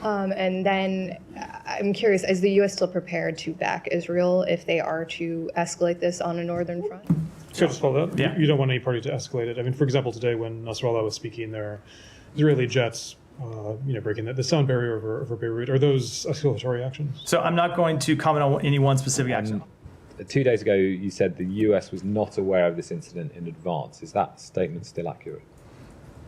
And then I'm curious, is the U.S. still prepared to back Israel if they are to escalate this on a northern front? So just follow that. Yeah. You don't want any party to escalate it. I mean, for example, today when Nasrallah was speaking, there are Israeli jets, breaking the sound barrier over Beirut. Are those escalatory actions? So I'm not going to comment on any one specific action. 2 days ago, you said the US was not aware of this incident in advance. Is that statement still accurate?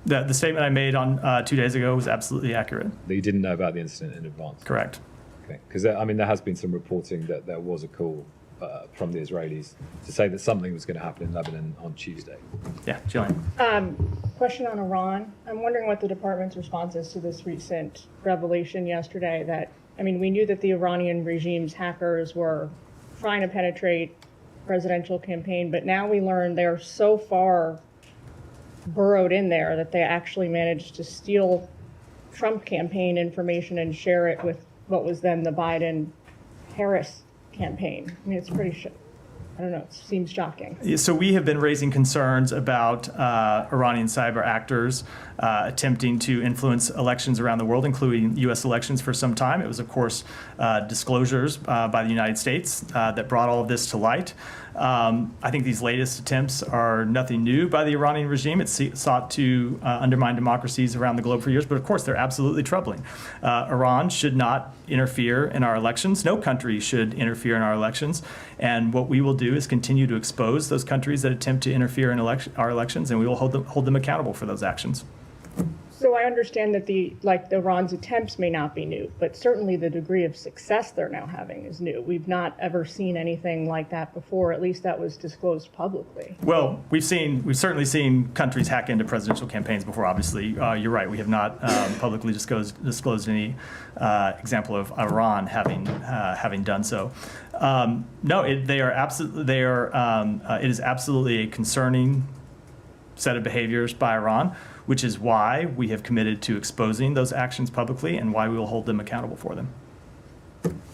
The statement I made on 2 days ago was absolutely accurate. That you didn't know about the incident in advance? Correct. Okay. Because, there has been some reporting that there was a call from the Israelis to say that something was going to happen in Lebanon on Tuesday. Yeah, Jillian. Question on Iran. I'm wondering what the department's response is to this recent revelation yesterday that, we knew that the Iranian regime's hackers were trying to penetrate presidential campaign, but now we learn they're so far burrowed in there that they actually managed to steal Trump campaign information and share it with what was then the Biden-Harris campaign. It's pretty, it seems shocking. So we have been raising concerns about Iranian cyber actors attempting to influence elections around the world, including U.S. elections, for some time. It was, of course, disclosures by the United States that brought all of this to light. I think these latest attempts are nothing new by the Iranian regime. It's sought to undermine democracies around the globe for years, but of course they're absolutely troubling. Iran should not interfere in our elections. No country should interfere in our elections. And what we will do is continue to expose those countries that attempt to interfere in our elections, and we will hold them accountable for those actions. So I understand that Iran's attempts may not be new, but certainly the degree of success they're now having is new. We've not ever seen anything like that before, at least that was disclosed publicly. Well, we've certainly seen countries hack into presidential campaigns before, obviously. You're right, we have not publicly disclosed any example of Iran having done so. No, it is absolutely a concerning set of behaviors by Iran, which is why we have committed to exposing those actions publicly and why we will hold them accountable for them.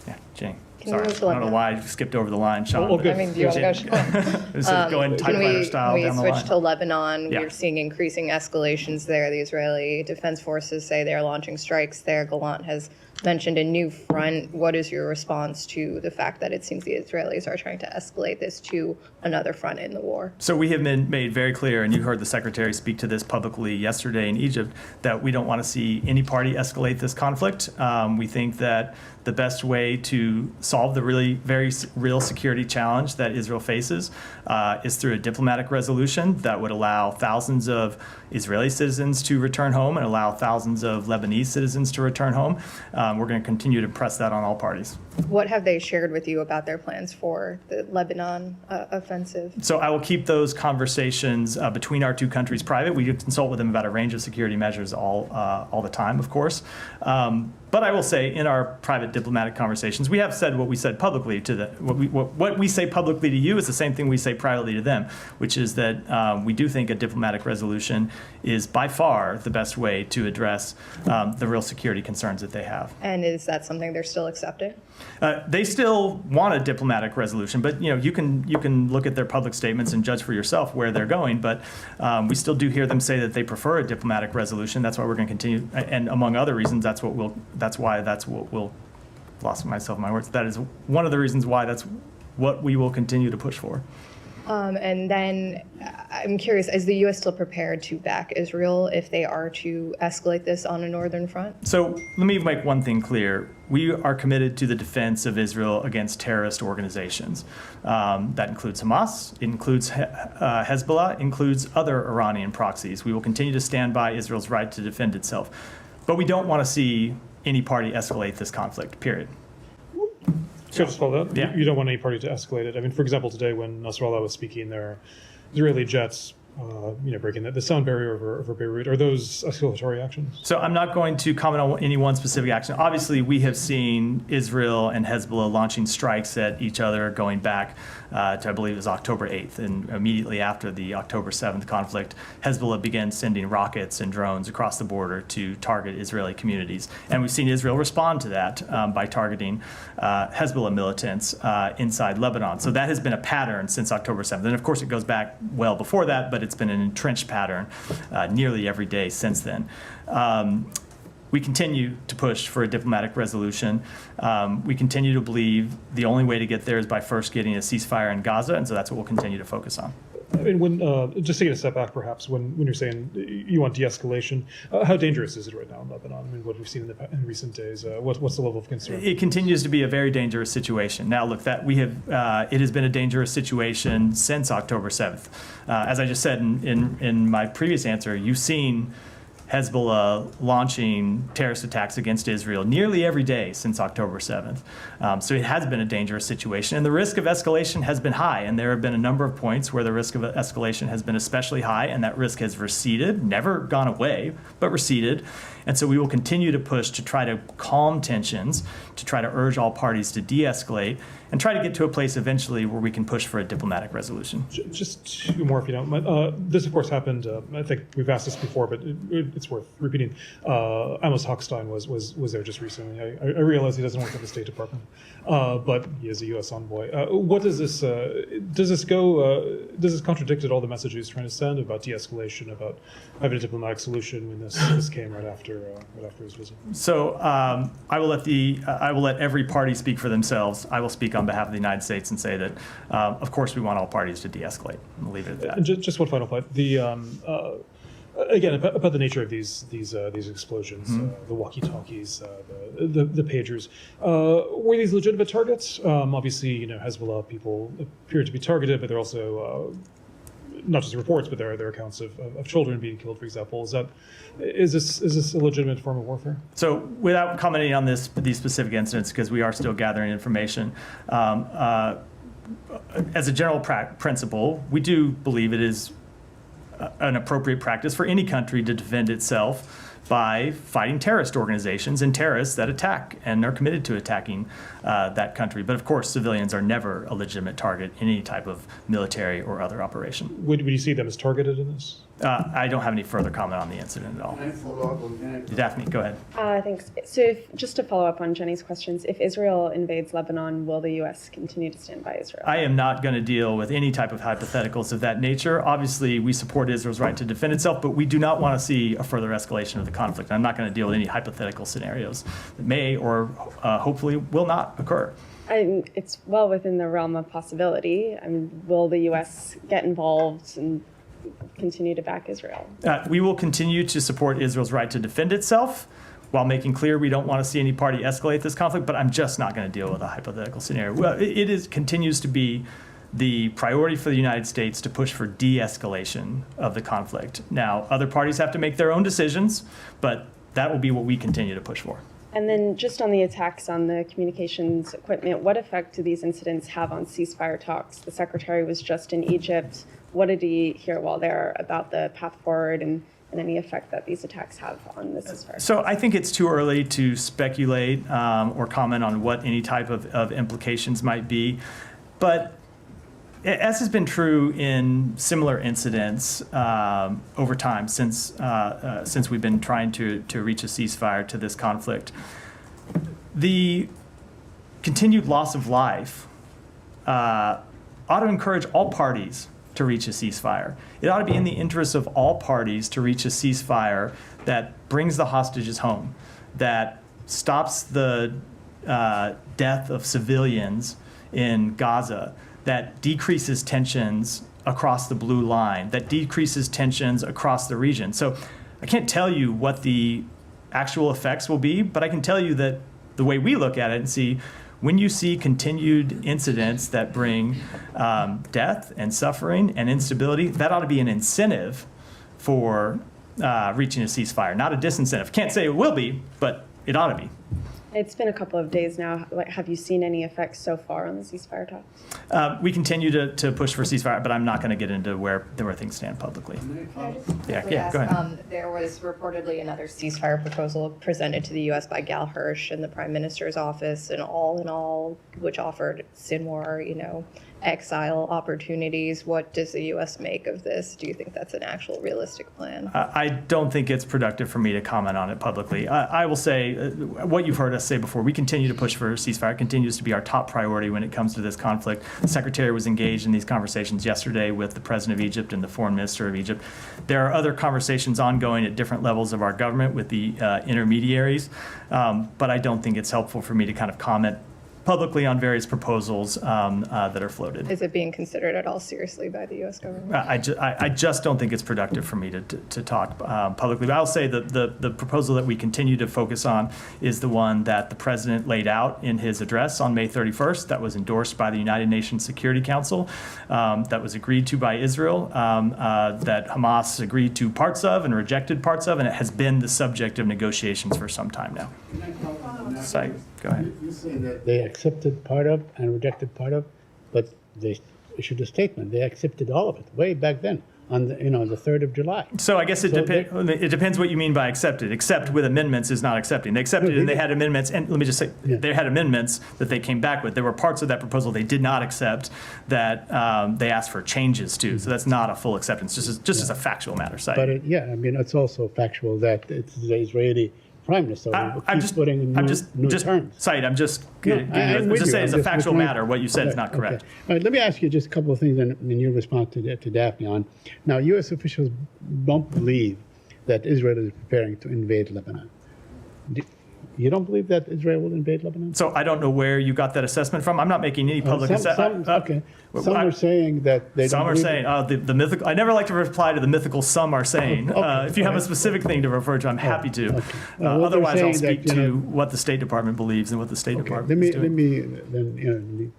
Yeah, Jane. Sorry, I don't know why I skipped over the line, Sean. Oh, good. Do you want to go, Sean? Going typewriter style down the line. Can we switch to Lebanon? Yeah. We're seeing increasing escalations there. The Israeli Defense Forces say they're launching strikes there. Gallant has mentioned a new front. What is your response to the fact that it seems the Israelis are trying to escalate this to another front in the war? So we have been made very clear, and you heard the Secretary speak to this publicly yesterday in Egypt, that we don't want to see any party escalate this conflict. We think that the best way to solve the really very real security challenge that Israel faces is through a diplomatic resolution that would allow thousands of Israeli citizens to return home and allow thousands of Lebanese citizens to return home. We're going to continue to press that on all parties. What have they shared with you about their plans for the Lebanon offensive? So I will keep those conversations between our two countries private. We consult with them about a range of security measures all the time, of course. But I will say, in our private diplomatic conversations, we have said what we said publicly to the what we say publicly to you is the same thing we say privately to them, which is that we do think a diplomatic resolution is by far the best way to address the real security concerns that they have. And is that something they're still accepting? They still want a diplomatic resolution, but you can look at their public statements and judge for yourself where they're going. But we still do hear them say that they prefer a diplomatic resolution. That's why we're going to continue, and among other reasons, that's what we'll. Lost myself in my words. That is one of the reasons why that's what we will continue to push for. And then I'm curious, is the U.S. still prepared to back Israel if they are to escalate this on a northern front? So let me make one thing clear. We are committed to the defense of Israel against terrorist organizations. That includes Hamas, it includes Hezbollah, includes other Iranian proxies. We will continue to stand by Israel's right to defend itself. But we don't want to see any party escalate this conflict, period. So just follow that. Yeah. You don't want any party to escalate it. I mean, for example, today when Nasrallah was speaking, there are Israeli jets, breaking the sound barrier over Beirut. Are those escalatory actions? So I'm not going to comment on any one specific action. Obviously, we have seen Israel and Hezbollah launching strikes at each other going back to, I believe it was October 8th. And immediately after the October 7th conflict, Hezbollah began sending rockets and drones across the border to target Israeli communities. And we've seen Israel respond to that by targeting Hezbollah militants inside Lebanon. So that has been a pattern since October 7th. And of course, it goes back well before that, but it's been an entrenched pattern nearly every day since then. we continue to push for a diplomatic resolution. We continue to believe the only way to get there is by first getting a ceasefire in Gaza, and so that's what we'll continue to focus on. I mean, when just taking a step back, perhaps, when you're saying you want de-escalation, how dangerous is it right now in Lebanon? I mean, what we've seen in recent days, what's the level of concern? It continues to be a very dangerous situation. Now, look, that we have it has been a dangerous situation since October 7th. As I just said in my previous answer, you've seen Hezbollah launching terrorist attacks against Israel nearly every day since October 7th. So it has been a dangerous situation, and the risk of escalation has been high, and there have been a number of points where the risk of escalation has been especially high, and that risk has receded, never gone away, but receded. And so we will continue to push to try to calm tensions, to try to urge all parties to de-escalate, and try to get to a place eventually where we can push for a diplomatic resolution. Just two more, if you don't mind. This, of course, happened. I think we've asked this before, but it's worth repeating. Amos Hawkin was there just recently. I realize he doesn't work at the State Department, but he is a U.S. envoy. What does this does this contradict at all the message he's trying to send about de-escalation, about having a diplomatic solution when this came right after his visit? So I will let every party speak for themselves. I will speak on behalf of the United States and say that, of course, we want all parties to de-escalate. I'll leave it at that. Just one final point. Again, about the nature of these explosions, the walkie-talkies, the pagers, were these legitimate targets? Obviously, Hezbollah people appear to be targeted, but they're also not just reports, but there are accounts of children being killed, for example. Is this a legitimate form of warfare? So, without commenting on these specific incidents, because we are still gathering information, as a general principle, we do believe it is an appropriate practice for any country to defend itself by fighting terrorist organizations and terrorists that attack and are committed to attacking that country. But of course, civilians are never a legitimate target in any type of military or other operation. Would you see them as targeted in this? I don't have any further comment on the incident at all. Can I follow up on that? Daphne, go ahead. Thanks. So just to follow up on Jenny's questions, if Israel invades Lebanon, will the U.S. continue to stand by Israel? I am not going to deal with any type of hypotheticals of that nature. Obviously, we support Israel's right to defend itself, but we do not want to see a further escalation of the conflict. I'm not going to deal with any hypothetical scenarios that may or hopefully will not occur. It's well within the realm of possibility. Will the U.S. get involved and continue to back Israel? We will continue to support Israel's right to defend itself while making clear we don't want to see any party escalate this conflict, but I'm just not going to deal with a hypothetical scenario. Well, it continues to be the priority for the United States to push for de-escalation of the conflict. Now, other parties have to make their own decisions, but that will be what we continue to push for. And then just on the attacks on the communications equipment, what effect do these incidents have on ceasefire talks? The secretary was just in Egypt. What did he hear while there about the path forward and any effect that these attacks have on the ceasefire? So I think it's too early to speculate or comment on what any type of implications might be. But as has been true in similar incidents over time since we've been trying to reach a ceasefire to this conflict, the continued loss of life ought to encourage all parties to reach a ceasefire. It ought to be in the interest of all parties to reach a ceasefire that brings the hostages home, that stops the death of civilians in Gaza, that decreases tensions across the blue line, that decreases tensions across the region. So I can't tell you what the actual effects will be, but I can tell you that the way we look at it and see, when you see continued incidents that bring death and suffering and instability, that ought to be an incentive for reaching a ceasefire, not a disincentive. Can't say it will be, but it ought to be. It's been a couple of days now. Have you seen any effects so far on the ceasefire talks? We continue to push for ceasefire, but I'm not going to get into where things stand publicly. Yeah, go ahead. There was reportedly another ceasefire proposal presented to the U.S. by Gal Hirsch in the Prime Minister's office, and all in all, which offered Sinwar, exile opportunities. What does the U.S. make of this? Do you think that's an actual realistic plan? I don't think it's productive for me to comment on it publicly. I will say what you've heard us say before. We continue to push for a ceasefire. It continues to be our top priority when it comes to this conflict. The Secretary was engaged in these conversations yesterday with the President of Egypt and the Foreign Minister of Egypt. There are other conversations ongoing at different levels of our government with the intermediaries, but I don't think it's helpful for me to kind of comment publicly on various proposals that are floated. Is it being considered at all seriously by the U.S. government? I just don't think it's productive for me to talk publicly. But I'll say that the proposal that we continue to focus on is the one that the President laid out in his address on May 31st, that was endorsed by the United Nations Security Council, that was agreed to by Israel, that Hamas agreed to parts of and rejected parts of, and it has been the subject of negotiations for some time now. So, go ahead. You say that they accepted part of and rejected part of, but they issued a statement. They accepted all of it way back then on the, the 3rd of July. So I guess it depends what you mean by accepted. Accept with amendments is not accepting. They accepted and they had amendments, and let me just say, they had amendments that they came back with. There were parts of that proposal they did not accept that they asked for changes to. So that's not a full acceptance, just as a factual matter. But it's also factual that it's the Israeli Prime Minister putting in new terms. Said, I'm just saying it's a factual matter. What you said is not correct. Okay. All right, let me ask you just a couple of things in your response to Daphne on. Now, U.S. officials don't believe that Israel is preparing to invade Lebanon. You don't believe that Israel will invade Lebanon? So I don't know where you got that assessment from. I'm not making any public assessment. Okay. Some are saying that they Some don't are saying, the mythical. I never like to reply to the mythical some are saying. If you have a specific thing to refer to, I'm happy to. Okay. Otherwise, I'll speak to what the State Department believes and what the State Department is doing. Let me then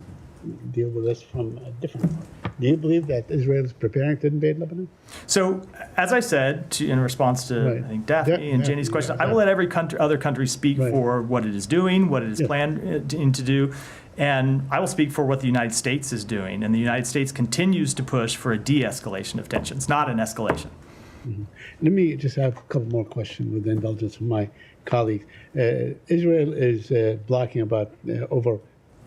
deal with this from a different point. Do you believe that Israel is preparing to invade Lebanon? So, as I said, in response to I think Daphne and Jenny's question, I will let every other country speak for what it is doing, what it is planning to do, and I will speak for what the United States is doing. And the United States continues to push for a de-escalation of tensions, not an escalation. Mm-hmm. Let me just have a couple more questions with the indulgence of my colleagues. Israel is blocking about over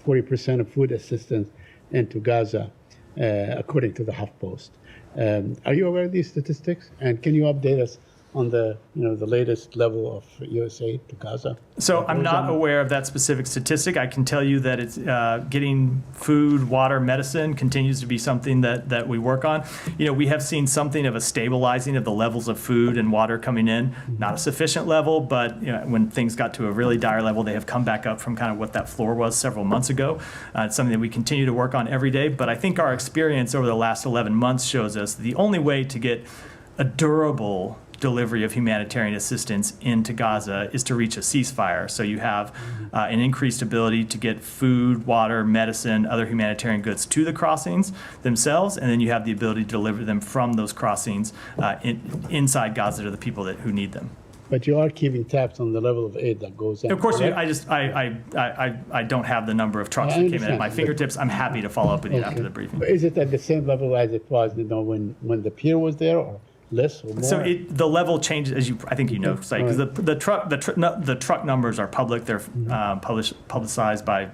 40% of food assistance into Gaza, according to the HuffPost. Are you aware of these statistics? And can you update us on the latest level of U.S. aid to Gaza? So I'm not aware of that specific statistic. I can tell you that it's getting food, water, medicine continues to be something that we work on. We have seen something of a stabilizing of the levels of food and water coming in. Not a sufficient level, but when things got to a really dire level, they have come back up from kind of what that floor was several months ago. It's something that we continue to work on every day. But I think our experience over the last 11 months shows us the only way to get a durable delivery of humanitarian assistance into Gaza is to reach a ceasefire. So you have an increased ability to get food, water, medicine, other humanitarian goods to the crossings themselves, and then you have the ability to deliver them from those crossings inside Gaza to the people who need them. But you are keeping tabs on the level of aid that goes in. Of course, correct? I don't have the number of trucks that came in at my fingertips. I'm happy to follow up with you after the briefing. But is it at the same level as it was, when the pier was there, or less or more? So the level changes, as I think you know, because the truck numbers are public. They're publicized by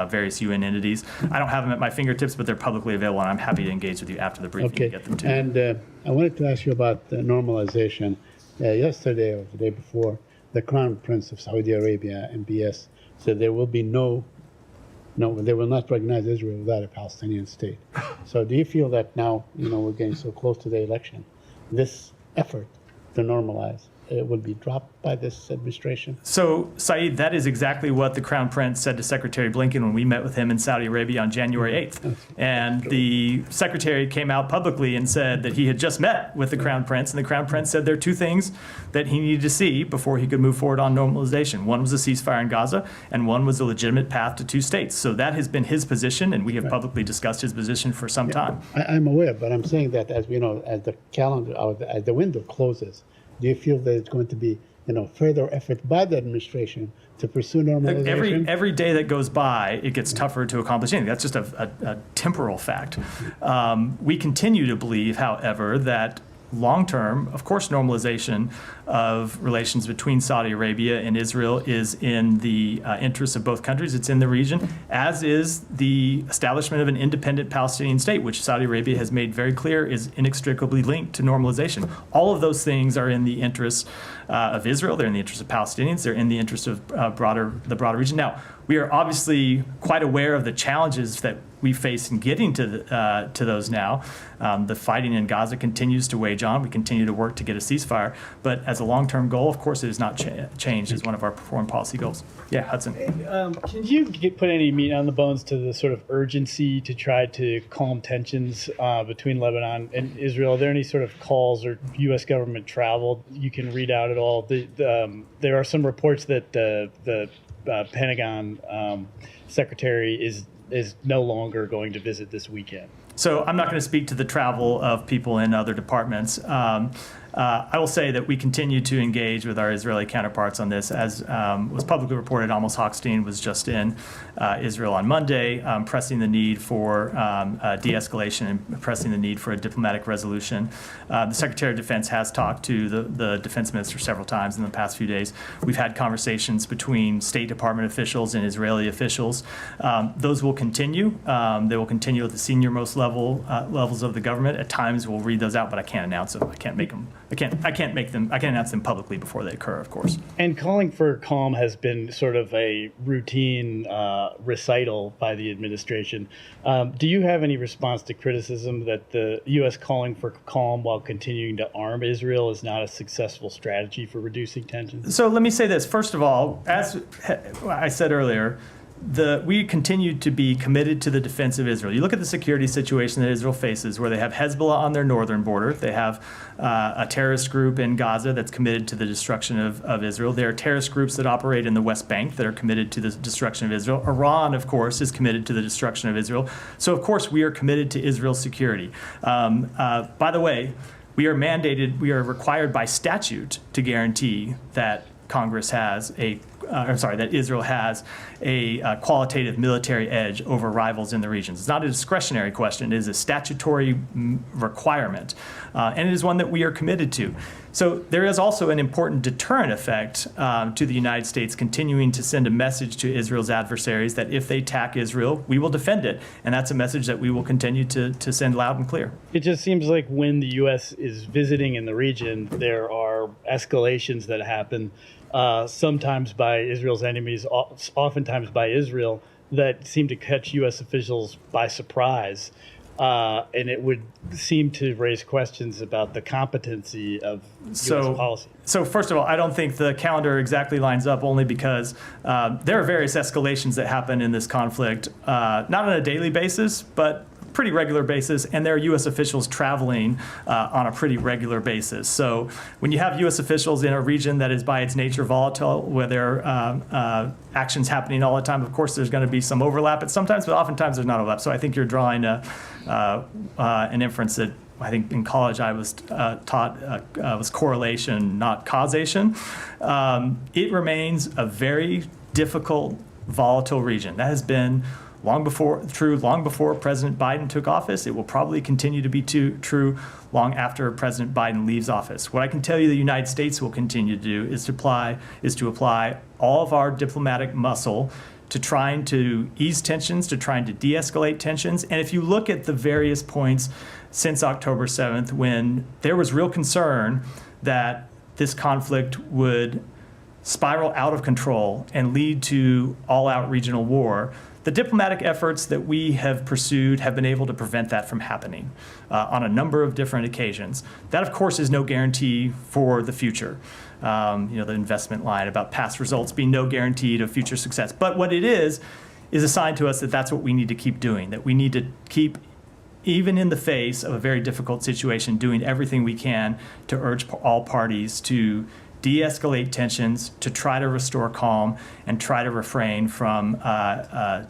various UN entities. I don't have them at my fingertips, but they're publicly available, and I'm happy to engage with you after the briefing to get them to you. And I wanted to ask you about normalization. Yesterday or the day before, the Crown Prince of Saudi Arabia, MBS, said there will be they will not recognize Israel without a Palestinian state. So do you feel that now, we're getting so close to the election, this effort to normalize will be dropped by this administration? So, Saeed, that is exactly what the Crown Prince said to Secretary Blinken when we met with him in Saudi Arabia on January 8th. And the Secretary came out publicly and said that he had just met with the Crown Prince, and the Crown Prince said there are two things that he needed to see before he could move forward on normalization. One was a ceasefire in Gaza, and one was a legitimate path to two states. So that has been his position, and we have publicly discussed his position for some time. I'm aware, but I'm saying that as the calendar, as the window closes, do you feel that it's going to be, further effort by the administration to pursue normalization? Every day that goes by, it gets tougher to accomplish anything. That's just a temporal fact. We continue to believe, however, that long-term, of course, normalization of relations between Saudi Arabia and Israel is in the interests of both countries. It's in the region, as is the establishment of an independent Palestinian state, which Saudi Arabia has made very clear is inextricably linked to normalization. All of those things are in the interests of Israel. They're in the interest of Palestinians. They're in the interest of the broader region. Now, we are obviously quite aware of the challenges that we face in getting to those now. The fighting in Gaza continues to wage on. We continue to work to get a ceasefire. But as a long-term goal, of course, it has not changed as one of our foreign policy goals. Yeah, Hudson. Can you put any meat on the bones to the sort of urgency to try to calm tensions between Lebanon and Israel? Are there any sort of calls or U.S. government travel you can read out at all? There are some reports that the Pentagon secretary is no longer going to visit this weekend. So I'm not going to speak to the travel of people in other departments. I will say that we continue to engage with our Israeli counterparts on this. As was publicly reported, Amos Hawkin was just in Israel on Monday, pressing the need for de-escalation and pressing the need for a diplomatic resolution. The Secretary of Defense has talked to the defense minister several times in the past few days. We've had conversations between State Department officials and Israeli officials. Those will continue. They will continue at the senior-most levels of the government. At times, we'll read those out, but I can't announce them. I can't make them. I can't announce them publicly before they occur, of course. And calling for calm has been sort of a routine recital by the administration. Do you have any response to criticism that the U.S. calling for calm while continuing to arm Israel is not a successful strategy for reducing tensions? So let me say this. First of all, as I said earlier, we continue to be committed to the defense of Israel. You look at the security situation that Israel faces, where they have Hezbollah on their northern border. They have a terrorist group in Gaza that's committed to the destruction of Israel. There are terrorist groups that operate in the West Bank that are committed to the destruction of Israel. Iran, of course, is committed to the destruction of Israel. So, of course, we are committed to Israel's security. By the way, we are required by statute to guarantee that that Israel has a qualitative military edge over rivals in the regions. It's not a discretionary question. It is a statutory requirement, and it is one that we are committed to. So there is also an important deterrent effect to the United States continuing to send a message to Israel's adversaries that if they attack Israel, we will defend it. And that's a message that we will continue to send loud and clear. It just seems like when the U.S. is visiting in the region, there are escalations that happen, sometimes by Israel's enemies, oftentimes by Israel, that seem to catch U.S. officials by surprise. And it would seem to raise questions about the competency of U.S. policy. So first of all, I don't think the calendar exactly lines up, only because there are various escalations that happen in this conflict, not on a daily basis, but pretty regular basis, and there are U.S. officials traveling on a pretty regular basis. So when you have U.S. officials in a region that is by its nature volatile, where there are actions happening all the time, of course there's going to be some overlap, but oftentimes there's not overlap. So I think you're drawing an inference that I think in college I was taught was correlation, not causation. It remains a very difficult, volatile region. That has been long before President Biden took office. It will probably continue to be true long after President Biden leaves office. What I can tell you the United States will continue to do is to apply all of our diplomatic muscle to trying to ease tensions, to trying to de-escalate tensions. And if you look at the various points since October 7th, when there was real concern that this conflict would spiral out of control and lead to all-out regional war, the diplomatic efforts that we have pursued have been able to prevent that from happening on a number of different occasions. That, of course, is no guarantee for the future. The investment line about past results being no guarantee of future success. But what it is a sign to us that that's what we need to keep doing, that we need to keep, even in the face of a very difficult situation, doing everything we can to urge all parties to de-escalate tensions, to try to restore calm, and try to refrain from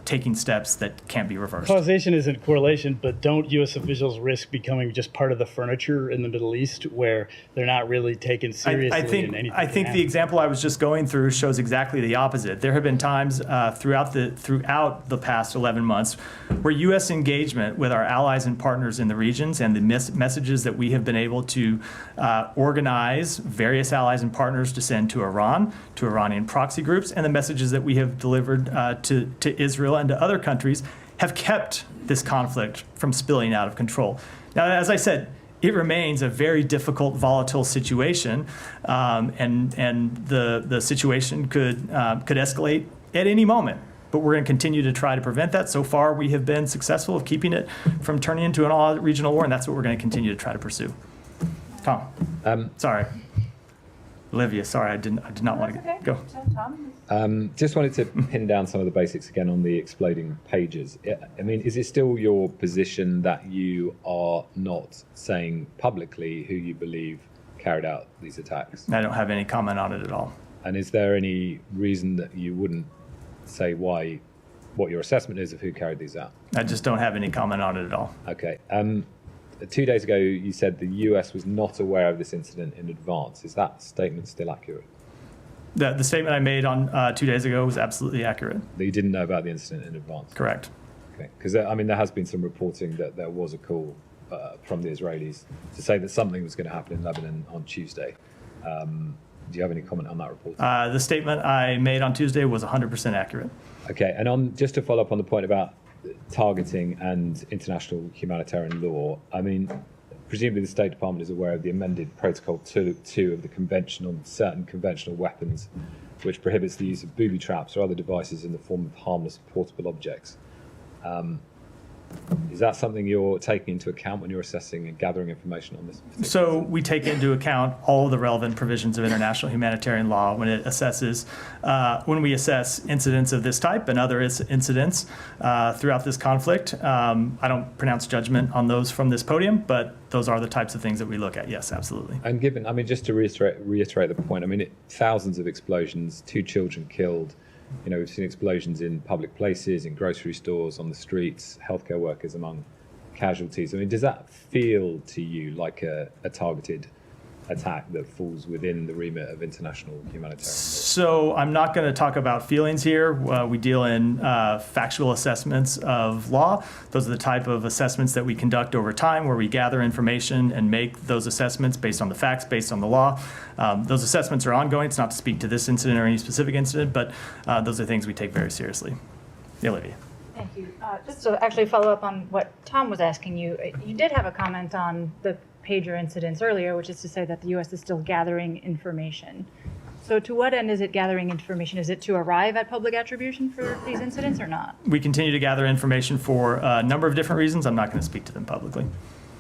taking steps that can't be reversed. Causation isn't correlation, but don't U.S. officials risk becoming just part of the furniture in the Middle East, where they're not really taken seriously? I think the example I was just going through shows exactly the opposite. There have been times throughout the past 11 months where U.S. engagement with our allies and partners in the regions and the messages that we have been able to organize various allies and partners to send to Iran, to Iranian proxy groups, and the messages that we have delivered to Israel and to other countries have kept this conflict from spilling out of control. Now, as I said, it remains a very difficult, volatile situation, and the situation could escalate at any moment. But we're going to continue to try to prevent that. So far, we have been successful of keeping it from turning into an all-out regional war, and that's what we're going to continue to try to pursue. Tom, sorry. Olivia, sorry, I did not want to go. Just wanted to pin down some of the basics again on the exploding pages. I mean, is it still your position that you are not saying publicly who you believe carried out these attacks? I don't have any comment on it at all. And is there any reason that you wouldn't say what your assessment is of who carried these out? I just don't have any comment on it at all. Okay. 2 days ago, you said the US was not aware of this incident in advance. Is that statement still accurate? The statement I made on 2 days ago was absolutely accurate. That you didn't know about the incident in advance? Correct. Okay. Because, I mean, there has been some reporting that there was a call from the Israelis to say that something was going to happen in Lebanon on Tuesday. Do you have any comment on that report? The statement I made on Tuesday was 100% accurate. Okay. And just to follow up on the point about targeting and international humanitarian law, I mean, presumably the State Department is aware of the amended Protocol 2 of the certain conventional weapons, which prohibits the use of booby traps or other devices in the form of harmless portable objects. Is that something you're taking into account when you're assessing and gathering information on this? So we take into account all of the relevant provisions of international humanitarian law when it assesses, when we assess incidents of this type and other incidents throughout this conflict. I don't pronounce judgment on those from this podium, but those are the types of things that we look at. Yes, absolutely. And given, I mean, just to reiterate the point, I mean, thousands of explosions, 2 children killed. You know, we've seen explosions in public places, in grocery stores, on the streets, healthcare workers among casualties. I mean, does that feel to you like a targeted attack that falls within the remit of international humanitarian law? So I'm not going to talk about feelings here. We deal in factual assessments of law. Those are the type of assessments that we conduct over time, where we gather information and make those assessments based on the facts, based on the law. Those assessments are ongoing. It's not to speak to this incident or any specific incident, but those are things we take very seriously. Olivia. Thank you. Just to actually follow up on what Tom was asking you, you did have a comment on the pager incidents earlier, which is to say that the U.S. is still gathering information. So to what end is it gathering information? Is it to arrive at public attribution for these incidents or not? We continue to gather information for a number of different reasons. I'm not going to speak to them publicly.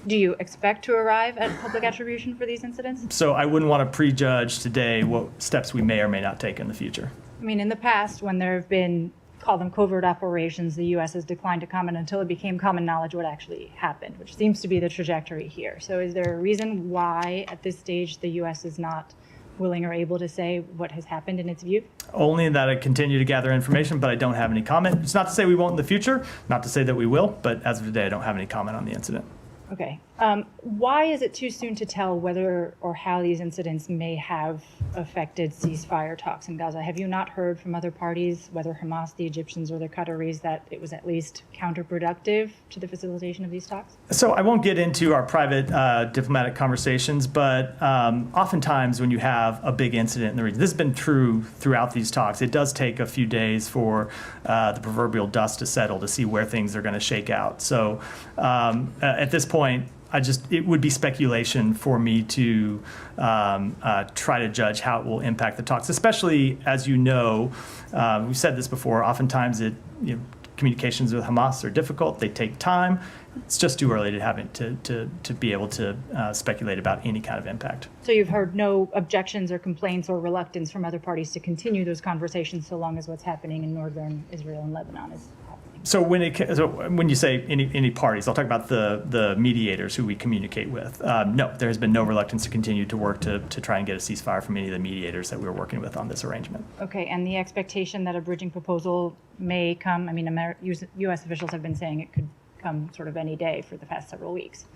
Do you expect to arrive at public attribution for these incidents? So I wouldn't want to prejudge today what steps we may or may not take in the future. I mean, in the past, when there have been, call them covert operations, the U.S. has declined to comment until it became common knowledge what actually happened, which seems to be the trajectory here. So is there a reason why, at this stage, the U.S. is not willing or able to say what has happened in its view? Only that I continue to gather information, but I don't have any comment. It's not to say we won't in the future, not to say that we will, but as of today, I don't have any comment on the incident. Okay. Why is it too soon to tell whether or how these incidents may have affected ceasefire talks in Gaza? Have you not heard from other parties, whether Hamas, the Egyptians, or the Qataris, that it was at least counterproductive to the facilitation of these talks? So I won't get into our private diplomatic conversations, but oftentimes when you have a big incident in the region, this has been true throughout these talks, it does take a few days for the proverbial dust to settle to see where things are going to shake out. So at this point, it would be speculation for me to try to judge how it will impact the talks, especially as you know, we've said this before, oftentimes communications with Hamas are difficult, they take time. It's just too early to have it to be able to speculate about any kind of impact. So you've heard no objections or complaints or reluctance from other parties to continue those conversations so long as what's happening in northern Israel and Lebanon is happening? So when you say any parties, I'll talk about the mediators who we communicate with. No, there has been no reluctance to continue to work to try and get a ceasefire from any of the mediators that we were working with on this arrangement. Okay, and the expectation that a bridging proposal may come, I mean, U.S. officials have been saying it could come sort of any day for the past several weeks.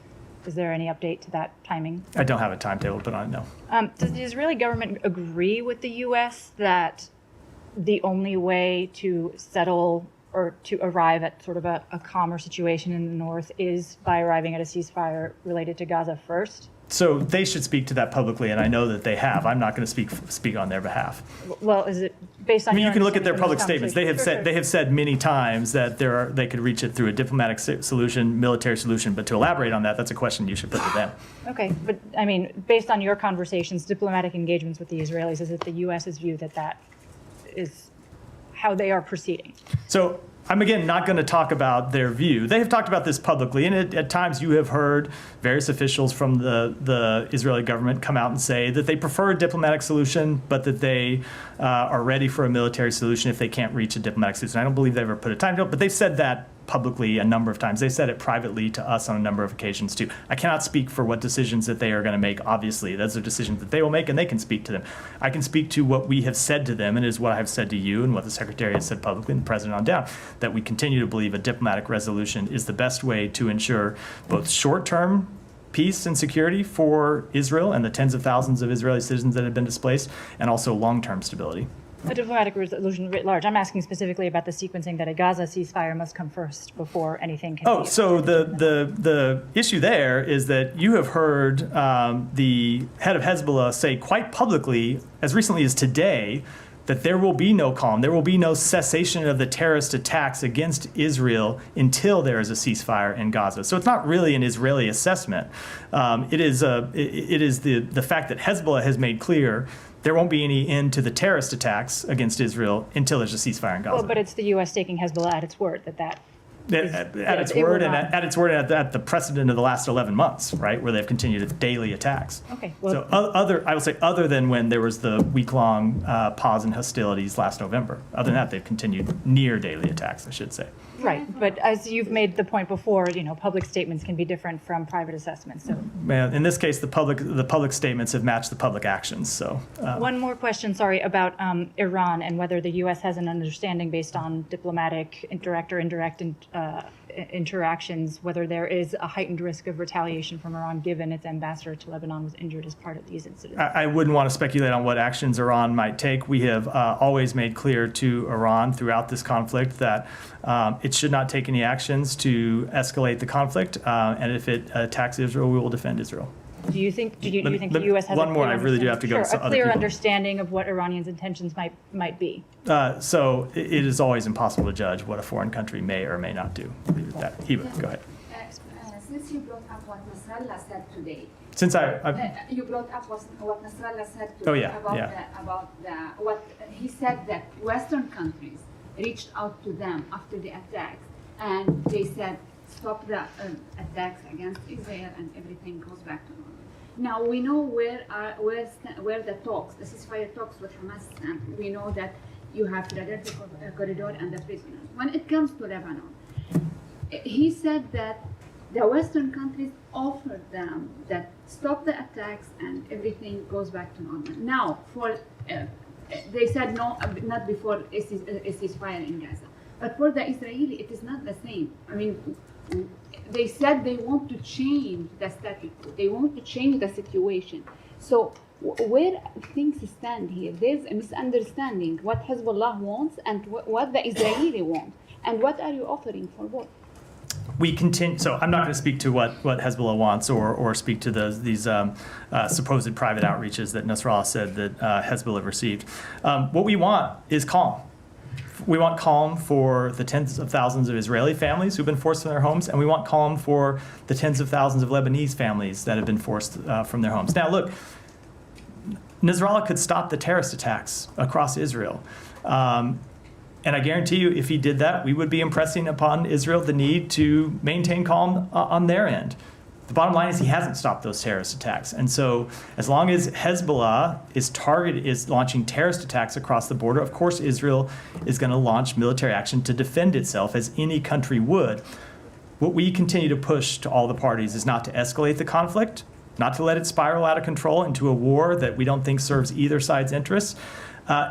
Is there any update to that timing? I don't have a timetable to put on it, no. Does the Israeli government agree with the U.S. that the only way to settle or to arrive at sort of a calmer situation in the north is by arriving at a ceasefire related to Gaza first? So they should speak to that publicly, and I know that they have. I'm not going to speak on their behalf. Well, is it based on? I mean, you can look at their understanding public of this statements. conversation? They have said many times that they could reach it through a diplomatic solution, military solution. But to elaborate on that, that's a question you should put to them. Okay, but I mean, based on your conversations, diplomatic engagements with the Israelis, is it the U.S.'s view that is how they are proceeding? So I'm, again, not going to talk about their view. They have talked about this publicly, and at times you have heard various officials from the Israeli government come out and say that they prefer a diplomatic solution, but that they are ready for a military solution if they can't reach a diplomatic solution. I don't believe they've ever put a timetable, but they've said that publicly a number of times. They said it privately to us on a number of occasions too. I cannot speak for what decisions that they are going to make. Obviously, those are decisions that they will make, and they can speak to them. I can speak to what we have said to them, and it is what I have said to you and what the Secretary has said publicly and the President on down, that we continue to believe a diplomatic resolution is the best way to ensure both short-term peace and security for Israel and the tens of thousands of Israeli citizens that have been displaced, and also long-term stability. A diplomatic resolution writ large. I'm asking specifically about the sequencing that a Gaza ceasefire must come first before anything can be. So the issue there is that you have heard the head of Hezbollah say quite publicly, as recently as today, that there will be no calm, there will be no cessation of the terrorist attacks against Israel until there is a ceasefire in Gaza. So it's not really an Israeli assessment. It is the fact that Hezbollah has made clear there won't be any end to the terrorist attacks against Israel until there's a ceasefire in Gaza. Well, but it's the U.S. taking Hezbollah at its word at its word and at the precedent of the last 11 months, right, where they've continued daily attacks. Okay. Well, So I would say other than when there was the week-long pause in hostilities last November. Other than that, they've continued near daily attacks, I should say. right. But as you've made the point before, public statements can be different from private assessments. So In this case, the public statements have matched the public actions. So one more question, sorry, about Iran and whether the U.S. has an understanding based on diplomatic, direct or indirect interactions, whether there is a heightened risk of retaliation from Iran given its ambassador to Lebanon was injured as part of these incidents. I wouldn't want to speculate on what actions Iran might take. We have always made clear to Iran throughout this conflict that it should not take any actions to escalate the conflict, and if it attacks Israel, we will defend Israel. Do you think the U.S. has one more? I really do have to go. Sure, a clear understanding of what Iranians' intentions might be. So it is always impossible to judge what a foreign country may or may not do. Leave it at that. Hiba, go ahead. Since you brought up what Nasrallah said today. Since you brought up what Nasrallah said today. Oh yeah, about what he said that Western countries reached out to them after the attacks, and they said stop the attacks against Israel and everything goes back to normal. Now we know where the talks, the ceasefire talks with Hamas, and we know that you have the Delta corridor and the prisoners. When it comes to Lebanon, he said that the Western countries offered them that stop the attacks and everything goes back to normal. Now, they said no, not before a ceasefire in Gaza. But for the Israeli, it is not the same. I mean, they said they want to change the status quo. They want to change the situation. So where things stand here, there's a misunderstanding what Hezbollah wants and what the Israeli want. And what are you offering for what? We continue. So I'm not going to speak to what Hezbollah wants or speak to these supposed private outreaches that Nasrallah said that Hezbollah received. What we want is calm. We want calm for the tens of thousands of Israeli families who've been forced from their homes, and we want calm for the tens of thousands of Lebanese families that have been forced from their homes. Now, look, Nasrallah could stop the terrorist attacks across Israel. And I guarantee you, if he did that, we would be impressing upon Israel the need to maintain calm on their end. The bottom line is he hasn't stopped those terrorist attacks. And so as long as Hezbollah is launching terrorist attacks across the border, of course Israel is going to launch military action to defend itself, as any country would. What we continue to push to all the parties is not to escalate the conflict, not to let it spiral out of control into a war that we don't think serves either side's interests,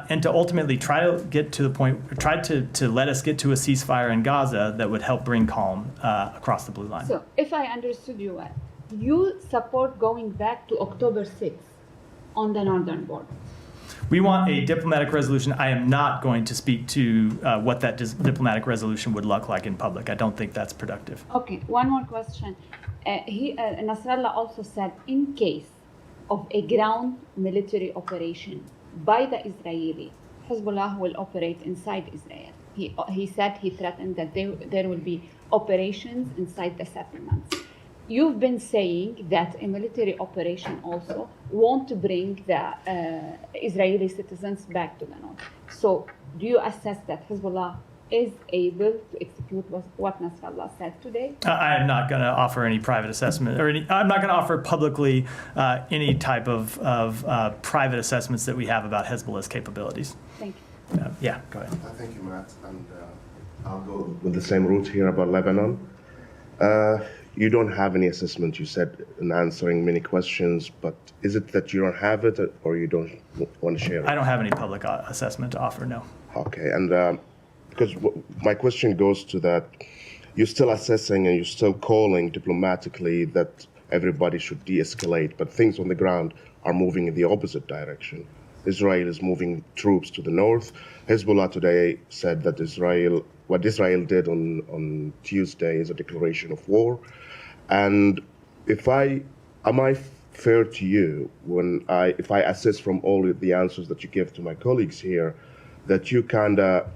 and to ultimately try to get to the point, try to let us get to a ceasefire in Gaza that would help bring calm across the blue line. So, if I understood you well, you support going back to October 6th on the northern border. We want a diplomatic resolution. I am not going to speak to what that diplomatic resolution would look like in public. I don't think that's productive. Okay, one more question. Nasrallah also said, in case of a ground military operation by the Israeli, Hezbollah will operate inside Israel. He said, he threatened that there will be operations inside the settlements. You've been saying that a military operation also won't bring the Israeli citizens back to the north. So do you assess that Hezbollah is able to execute what Nasrallah said today? I am not going to offer any private assessment, or I'm not going to offer publicly any type of private assessments that we have about Hezbollah's capabilities. Thank you. Yeah, go ahead. Thank you, Matt. And I'll go with the same route here about Lebanon. You don't have any assessment, you said, in answering many questions, but is it that you don't have it or you don't want to share it? I don't have any public assessment to offer, no. Okay, and because my question goes to that, you're still assessing and you're still calling diplomatically that everybody should de-escalate, but things on the ground are moving in the opposite direction. Israel is moving troops to the north. Hezbollah today said that what Israel did on Tuesday is a declaration of war. And am I fair to you if I assess from all of the answers that you give to my colleagues here, that you kind of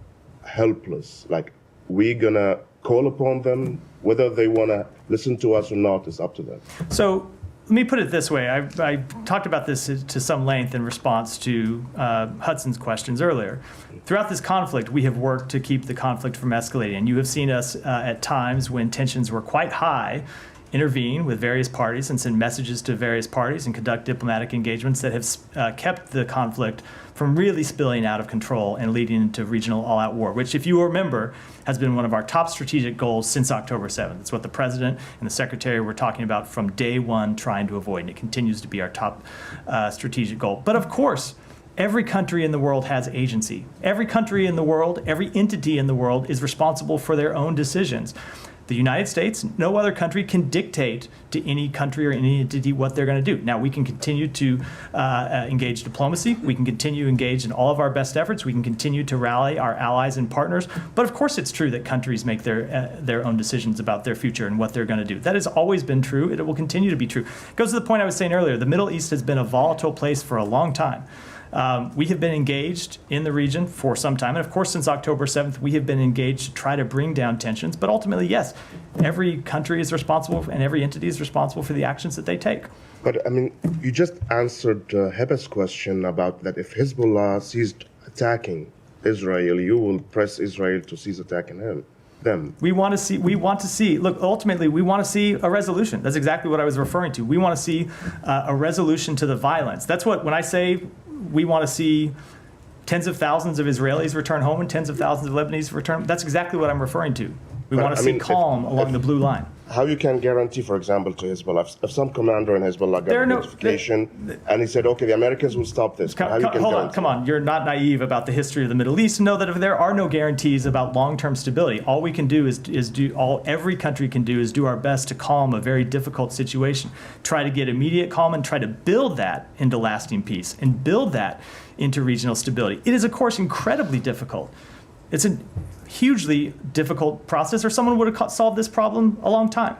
helpless, like we're gonna call upon them, whether they want to listen to us or not is up to them. So let me put it this way. I talked about this to some length in response to Hudson's questions earlier. Throughout this conflict, we have worked to keep the conflict from escalating. And you have seen us at times when tensions were quite high intervene with various parties and send messages to various parties and conduct diplomatic engagements that have kept the conflict from really spilling out of control and leading into regional all-out war, which, if you remember, has been one of our top strategic goals since October 7th. It's what the President and the Secretary were talking about from day one, trying to avoid, and it continues to be our top strategic goal. But of course, every country in the world has agency. Every country in the world, every entity in the world is responsible for their own decisions. The United States, no other country can dictate to any country or any entity what they're going to do. Now, we can continue to engage diplomacy. We can continue to engage in all of our best efforts. We can continue to rally our allies and partners. But of course, it's true that countries make their own decisions about their future and what they're going to do. That has always been true. It will continue to be true. It goes to the point I was saying earlier. The Middle East has been a volatile place for a long time. We have been engaged in the region for some time. And of course, since October 7th, we have been engaged to try to bring down tensions. But ultimately, yes, every country is responsible and every entity is responsible for the actions that they take. But I mean, you just answered Heba's question about that if Hezbollah ceased attacking Israel, you will press Israel to cease attacking them. We want to see, look, ultimately, we want to see a resolution. That's exactly what I was referring to. We want to see a resolution to the violence. That's what, when I say we want to see tens of thousands of Israelis return home and tens of thousands of Lebanese return, that's exactly what I'm referring to. We want to see calm along the blue line. How you can guarantee, for example, to Hezbollah, if some commander in Hezbollah got a notification and he said, okay, the Americans will stop this. Come on, you're not naive about the history of the Middle East. Know that if there are no guarantees about long-term stability, all we can do every country can do is do our best to calm a very difficult situation. Try to get immediate calm and try to build that into lasting peace and build that into regional stability. It is, of course, incredibly difficult. It's a hugely difficult process, or someone would have solved this problem a long time.